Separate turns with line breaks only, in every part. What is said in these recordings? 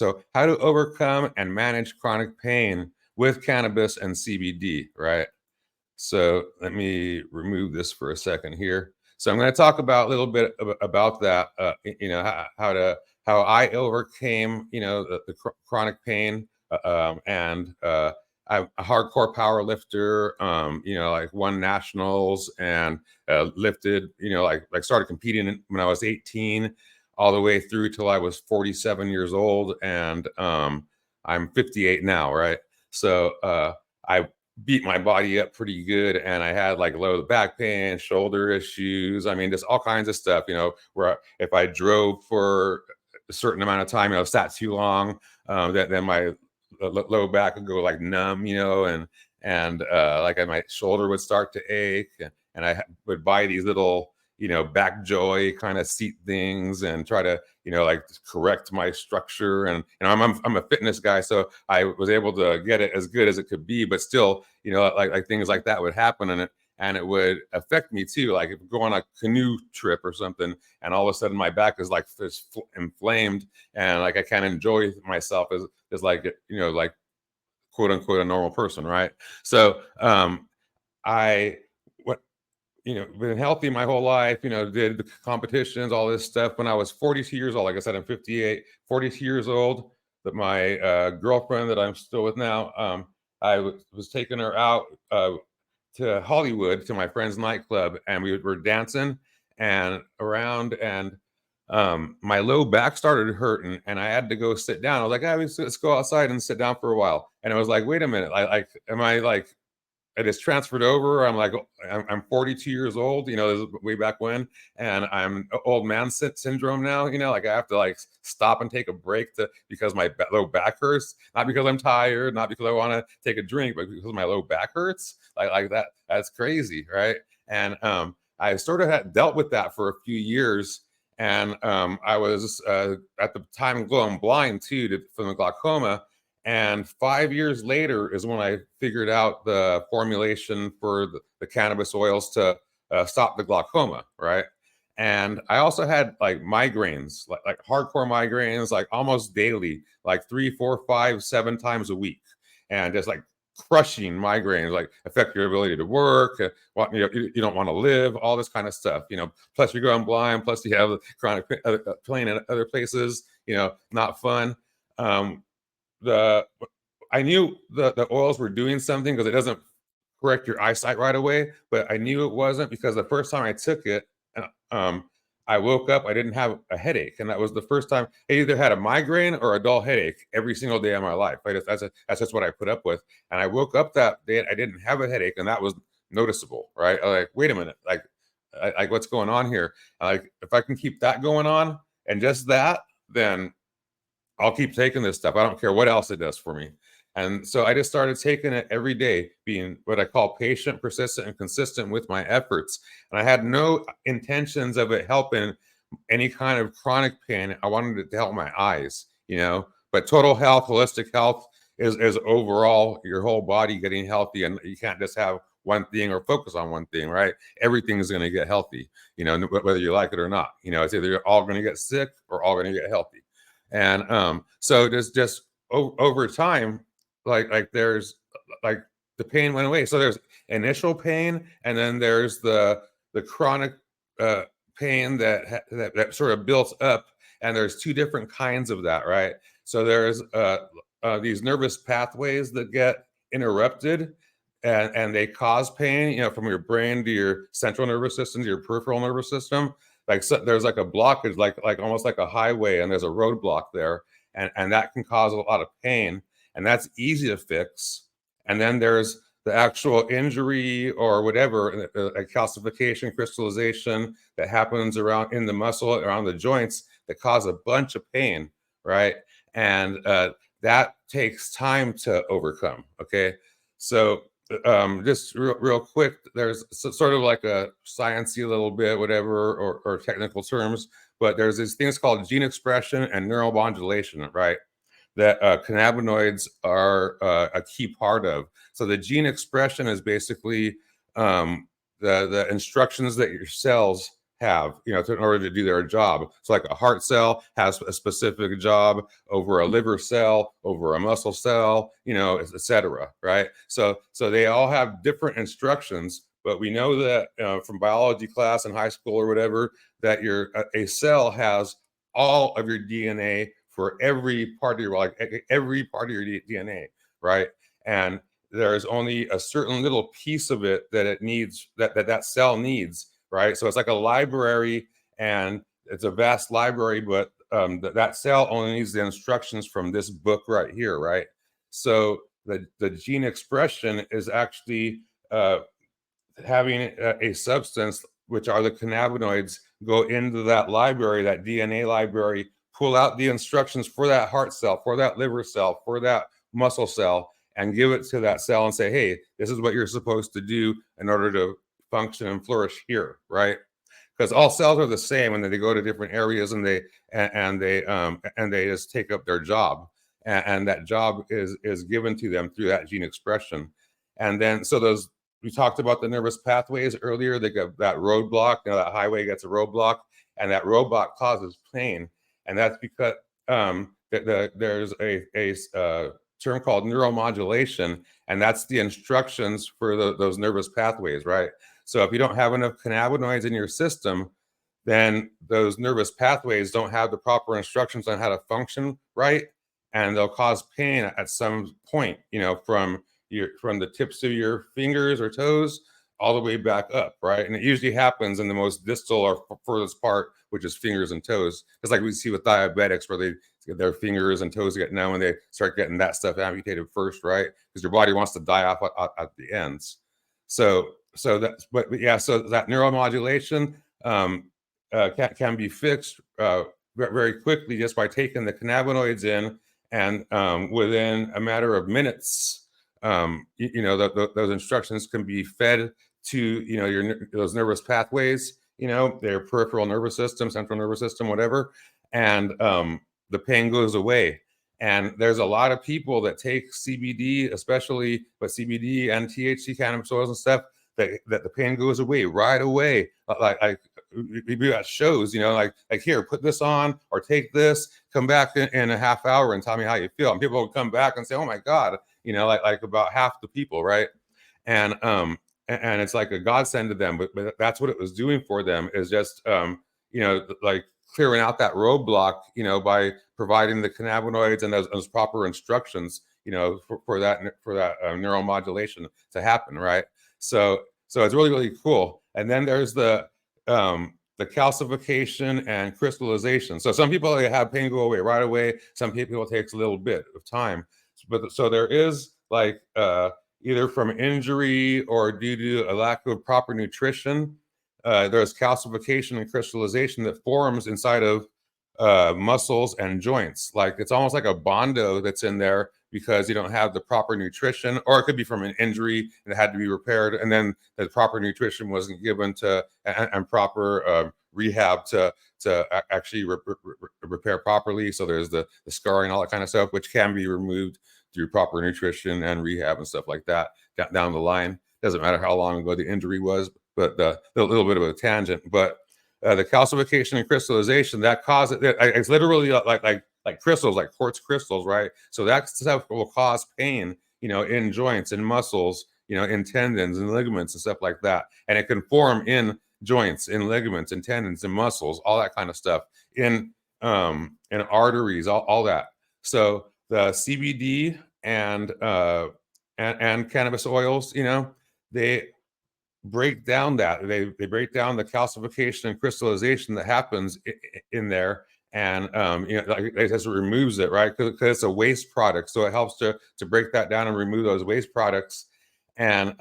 So how to overcome and manage chronic pain with cannabis and CBD, right? So let me remove this for a second here. So I'm going to talk about a little bit about that, how I overcame, the chronic pain, and I'm a hardcore power lifter, like won nationals and lifted, like started competing when I was 18 all the way through till I was 47 years old. And I'm 58 now, right? So I beat my body up pretty good, and I had like low back pain, shoulder issues. I mean, just all kinds of stuff, where if I drove for a certain amount of time, sat too long, then my low back would go like numb, and like my shoulder would start to ache, and I would buy these little, back joy kind of seat things and try to, like correct my structure. And I'm a fitness guy, so I was able to get it as good as it could be, but still, like things like that would happen, and it would affect me too. Like if I go on a canoe trip or something, and all of a sudden my back is like inflamed, and like I can't enjoy myself as like, like quote unquote a normal person, right? So I been healthy my whole life, did the competitions, all this stuff. When I was 42 years old, like I said, I'm 58, 42 years old, that my girlfriend that I'm still with now, I was taking her out to Hollywood to my friend's nightclub, and we were dancing and around, and my low back started hurting, and I had to go sit down. I was like, let's go outside and sit down for a while. And I was like, wait a minute, am I like, it is transferred over? I'm like, I'm 42 years old, this is way back when, and I'm old man syndrome now, like I have to like stop and take a break because my low back hurts, not because I'm tired, not because I want to take a drink, but because my low back hurts, like that. That's crazy, right? And I sort of had dealt with that for a few years, and I was at the time going blind too from the glaucoma. And 5 years later is when I figured out the formulation for the cannabis oils to stop the glaucoma, right? And I also had like migraines, like hardcore migraines, like almost daily, like 3, 4, 5, 7 times a week, and just like crushing migraines, like affect your ability to work, you don't want to live, all this kind of stuff, plus you're going blind, plus you have chronic pain in other places, not fun. I knew the oils were doing something because it doesn't correct your eyesight right away, but I knew it wasn't because the first time I took it, I woke up, I didn't have a headache, and that was the first time I either had a migraine or a dull headache every single day of my life. That's just what I put up with. And I woke up that day, I didn't have a headache, and that was noticeable, right? I'm like, wait a minute, like what's going on here? Like if I can keep that going on and just that, then I'll keep taking this stuff. I don't care what else it does for me. And so I just started taking it every day, being what I call patient, persistent, and consistent with my efforts. And I had no intentions of it helping any kind of chronic pain. I wanted it to help my eyes, but total health, holistic health is overall your whole body getting healthy. And you can't just have one thing or focus on one thing, right? Everything is going to get healthy, whether you like it or not. It's either you're all going to get sick or all going to get healthy. And so just over time, like there's like the pain went away. So there's initial pain, and then there's the chronic pain that sort of built up, and there's two different kinds of that, right? So there's these nervous pathways that get interrupted, and they cause pain, from your brain to your central nervous system to your peripheral nervous system. Like so there's like a blockage, like almost like a highway, and there's a roadblock there, and that can cause a lot of pain, and that's easy to fix. And then there's the actual injury or whatever, a calcification, crystallization that happens around in the muscle, around the joints, that cause a bunch of pain, right? And that takes time to overcome. Okay, so just real quick, there's sort of like a sciencey little bit, whatever, or technical terms, but there's these things called gene expression and neuromodulation, right? That cannabinoids are a key part of. So the gene expression is basically the instructions that your cells have, in order to do their job. So like a heart cell has a specific job over a liver cell, over a muscle cell, et cetera, right? So they all have different instructions, but we know that from biology class in high school or whatever, that a cell has all of your DNA for every part of your every part of your DNA, right? And there's only a certain little piece of it that it needs, that cell needs, right? So it's like a library, and it's a vast library, but that cell only needs the instructions from this book right here, right? So the gene expression is actually having a substance, which are the cannabinoids, go into that library, that DNA library, pull out the instructions for that heart cell, for that liver cell, for that muscle cell, and give it to that cell and say, hey, this is what you're supposed to do in order to function and flourish here, right? Because all cells are the same, and then they go to different areas, and they just take up their job, and that job is given to them through that gene expression. And then we talked about the nervous pathways earlier. They get that roadblock, that highway gets a roadblock, and that roadblock causes pain. And that's because there's a term called neuromodulation, and that's the instructions for those nervous pathways, right? So if you don't have enough cannabinoids in your system, then those nervous pathways don't have the proper instructions on how to function right, and they'll cause pain at some point, from the tips of your fingers or toes all the way back up, right? And it usually happens in the most distal or furthest part, which is fingers and toes. It's like we see with diabetics, where their fingers and toes get numb and they start getting that stuff amputated first, right? Because your body wants to die off at the ends. So that neuromodulation can be fixed very quickly just by taking the cannabinoids in, and within a matter of minutes, those instructions can be fed to those nervous pathways, their peripheral nervous system, central nervous system, whatever, and the pain goes away. And there's a lot of people that take CBD, especially, but CBD and THC cannabis oils and stuff, that the pain goes away right away. Like we got shows, like here, put this on or take this, come back in a half hour and tell me how you feel. And people will come back and say, oh my God, like about half the people, right? And it's like a godsend to them, but that's what it was doing for them, is just like clearing out that roadblock, by providing the cannabinoids and those proper instructions, for that neuromodulation to happen, right? So it's really, really cool. And then there's the calcification and crystallization. So some people have pain go away right away. Some people, it takes a little bit of time. But so there is either from injury or due to a lack of proper nutrition, there's calcification and crystallization that forms inside of muscles and joints. Like it's almost like a bondo that's in there because you don't have the proper nutrition, or it could be from an injury that had to be repaired, and then the proper nutrition wasn't given and proper rehab to actually repair properly. So there's the scarring, all that kind of stuff, which can be removed through proper nutrition and rehab and stuff like that down the line. Doesn't matter how long ago the injury was, but a little bit of a tangent. But the calcification and crystallization, that causes it's literally like crystals, like quartz crystals, right? So that stuff will cause pain, in joints and muscles, in tendons and ligaments and stuff like that. And it can form in joints, in ligaments, and tendons and muscles, all that kind of stuff, in arteries, all that. So the CBD and cannabis oils, they break down they break down the calcification and crystallization that happens in there, and it just removes it, right? Because it's a waste product, so it helps to break that down and remove those waste products. And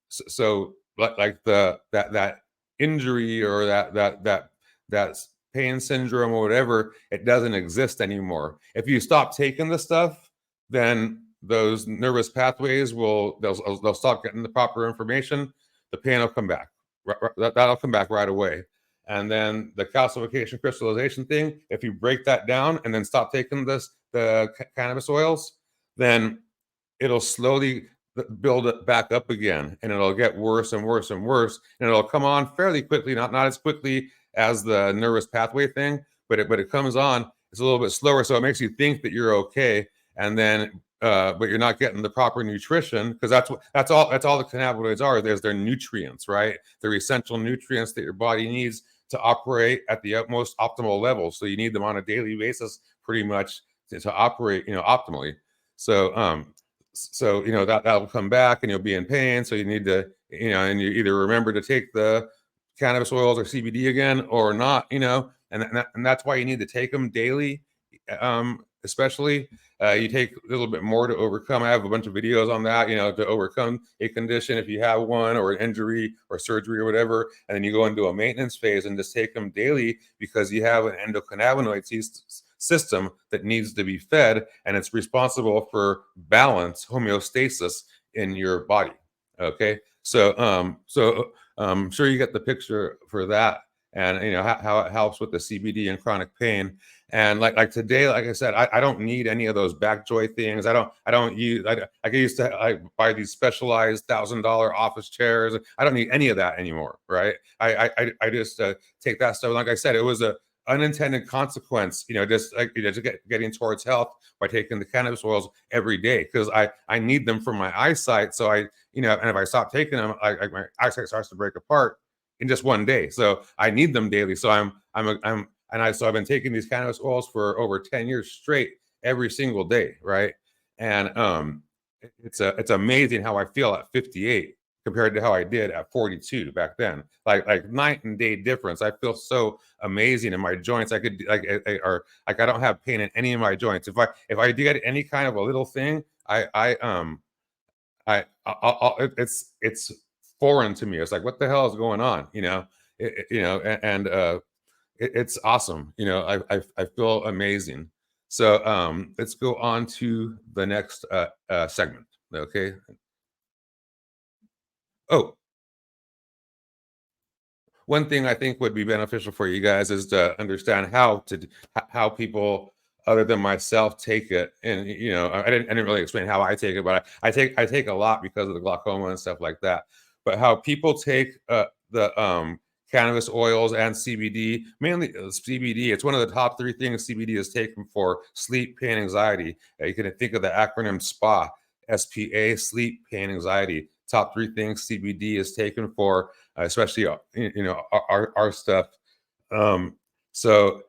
so like that injury or that pain syndrome or whatever, it doesn't exist anymore. If you stop taking the stuff, then those nervous pathways they'll stop getting the proper information. The pain will come back. That'll come back right away. And then the calcification crystallization thing, if you break that down and then stop taking the cannabis oils, then it'll slowly, build it back up again, and it'll get worse and worse and worse, and it'll come on fairly quickly, not as quickly as the nervous pathway thing, but it comes on. It's a little bit slower, so it makes you think that you're okay, and then but you're not getting the proper nutrition, because that's all the cannabinoids are. There's their nutrients, right? They're essential nutrients that your body needs to operate at the utmost optimal level. So you need them on a daily basis, pretty much, to operate, optimally. So that'll come back, and you'll be in pain. So you need to, and you either remember to take the cannabis oils or CBD again or not, and that's why you need to take them daily. Especially you take a little bit more to overcome. I have a bunch of videos on that, to overcome a condition if you have one, or an injury or surgery or whatever, and then you go into a maintenance phase and just take them daily, because you have an endocannabinoid system that needs to be fed, and it's responsible for balance, homeostasis in your body. Okay, so sure you get the picture for that, and how it helps with the CBD and chronic pain. And like today, like I said, I don't need any of those back joy things. I don't use. I used to buy these specialized $1,000 office chairs. I don't need any of that anymore, right? I just take that stuff. Like I said, it was a unintended consequence, just like just getting towards health by taking the cannabis oils every day, because I need them for my eyesight. So and if I stop taking them, my eyesight starts to break apart in just one day. So I need them daily. So I've been taking these cannabis oils for over 10 years straight, every single day, right? And it's amazing how I feel at 58 compared to how I did at 42 back then. Like night and day difference. I feel so amazing in my joints. I could I don't have pain in any of my joints. If I do get any kind of a little thing, it's foreign to me. It's like, what the hell is going on? It's awesome. I feel amazing. So let's go on to the next segment. Okay. Oh, one thing I think would be beneficial for you guys is to understand how people other than myself take it. And I didn't really explain how I take it, but I take a lot because of the glaucoma and stuff like that. But how people take the cannabis oils and CBD, mainly CBD. It's one of the top 3 things CBD is taken for: sleep, pain, anxiety. You can think of the acronym SPA, sleep, pain, anxiety. Top 3 things CBD is taken for, especially our stuff. So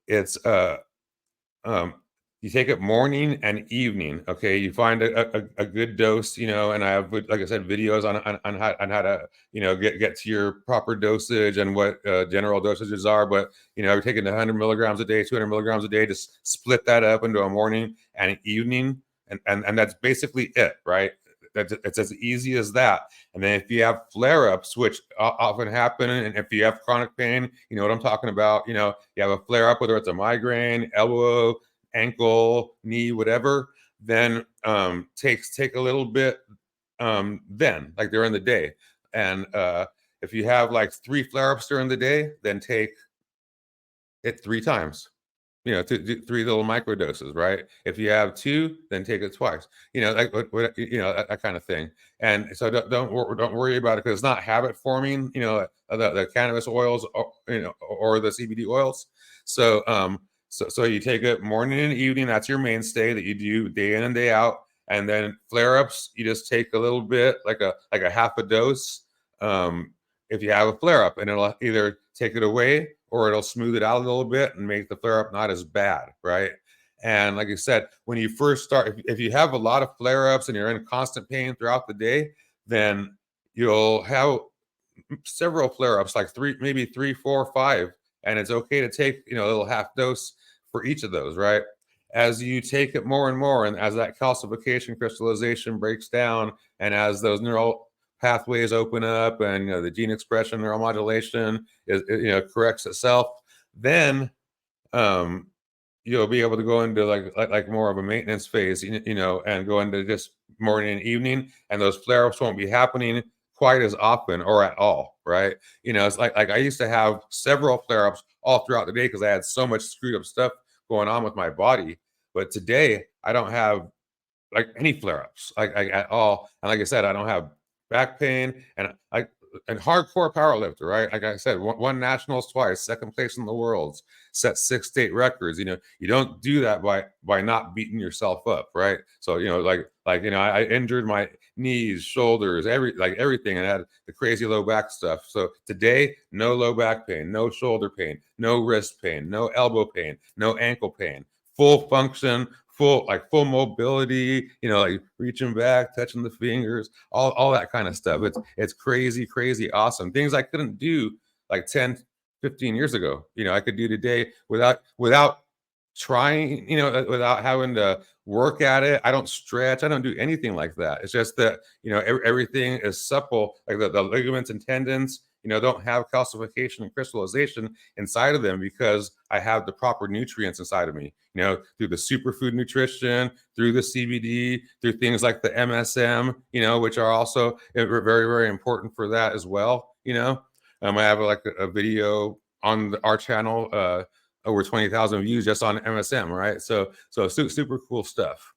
it's um, you take it morning and evening. Okay, you find a good dose, and I have, like I said, videos on how to get to your proper dosage and what general dosages are. But you're taking 100 milligrams a day, 200 milligrams a day. Just split that up into a morning and an evening, and that's basically it, right? It's as easy as that. And then if you have flare-ups, which often happen, and if you have chronic pain, you know what I'm talking about. You have a flare-up, whether it's a migraine, elbow, ankle, knee, whatever. Then take a little bit. Then, like, during the day, and if you have like 3 flare-ups during the day, then take it 3 times. 3 little micro doses, right? If you have 2, then take it twice. Like that kind of thing. And so don't worry about it, because it's not habit forming. The cannabis oils, or the CBD oils. So so you take it morning and evening. That's your mainstay that you do day in and day out. And then flare ups, you just take a little bit, like a half a dose. If you have a flare up, and it'll either take it away, or it'll smooth it out a little bit and make the flare up not as bad, right? And like I said, when you first start, if you have a lot of flare ups and you're in constant pain throughout the day, then you'll have several flare ups, like 3, maybe 3, 4, 5, and it's okay to take a little half dose for each of those, right? As you take it more and more, and as that calcification, crystallization breaks down, and as those neural pathways open up, and the gene expression, neuromodulation corrects itself, then um, you'll be able to go into like more of a maintenance phase, and go into just morning and evening, and those flare-ups won't be happening quite as often or at all, right? It's like I used to have several flare-ups all throughout the day, because I had so much screwed up stuff going on with my body. But today I don't have like any flare-ups, like at all. And like I said, I don't have back pain, and hardcore powerlifter, right? Like I said, won nationals twice, second place in the worlds, set 6 state records. You don't do that by not beating yourself up, right? So I injured my knees, shoulders, everything, and had the crazy low back stuff. So today, no low back pain, no shoulder pain, no wrist pain, no elbow pain, no ankle pain, full function, full mobility, like reaching back, touching the fingers, all that kind of stuff. It's crazy awesome. Things I couldn't do like 10, 15 years ago, I could do today without trying, without having to work at it. I don't stretch, I don't do anything like that. It's just that, everything is supple, like the ligaments and tendons, don't have calcification and crystallization inside of them because I have the proper nutrients inside of me, through the superfood nutrition, through the CBD, through things like the MSM, which are also very important for that as well. I have like a video on our channel, over 20,000 views just on MSM, right? So super cool stuff.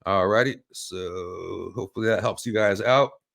Alrighty, so hopefully that helps you guys out.